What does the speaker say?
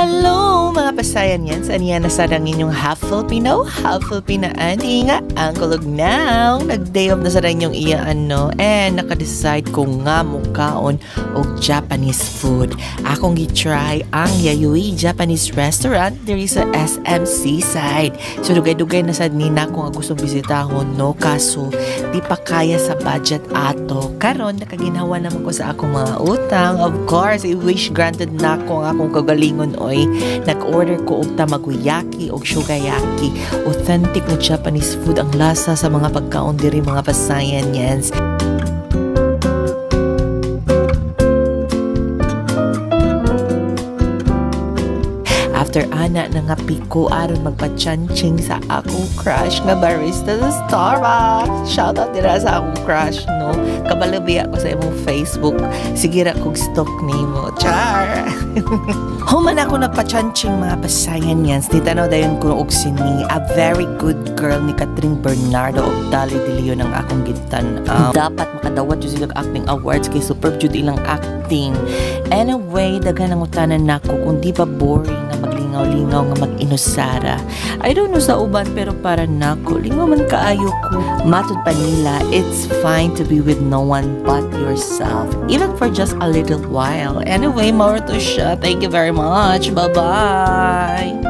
Hello mga pasayan yan. Saan yan nasarang inyong half Filipino, half Filipinaan. Nga, ang kulog now. Nag-day off na sarang inyong iyaan, no? And nakadecide ko nga mukaon o Japanese food. Akong gitry ang Yayoi Japanese Restaurant diri sa SM Seaside. So dugay-dugay na sad nina kung gusto bisitahon, no? Kaso di pa kaya sa budget ato. Karon nakaginhawa naman ko sa akong mga utang. Of course, I wish granted na ko ang akong kagalingon. Oy, nag-order ko og tamagoyaki og shugayaki. Authentic na Japanese food ang lasa sa mga pagkaon diri mga pasayan yan. After ana nga piko aron magpa-chanching sa akong crush nga barista sa Starbucks. Shoutout dira sa akong crush, no? Kabalabi ako sa imong Facebook. Sige ra kog stock nimo. Char! Human ako nagpa-chanching mga pasayan yan. Titanaw dayon ko og sini. A very good girl ni Catherine Bernardo og Dali de Leon ang akong gintan. Dapat makadawat yung silang acting awards kay superb jud ilang acting. Anyway, daghan ang utanan nako kung di ba boring na maglingaw-lingaw nga mag-inusara. I don't know sa uban pero para nako lingaw man kaayo ko. Matud pa nila, it's fine to be with no one but yourself, even for just a little while. Anyway, more to siya. Thank you very much. Bye-bye.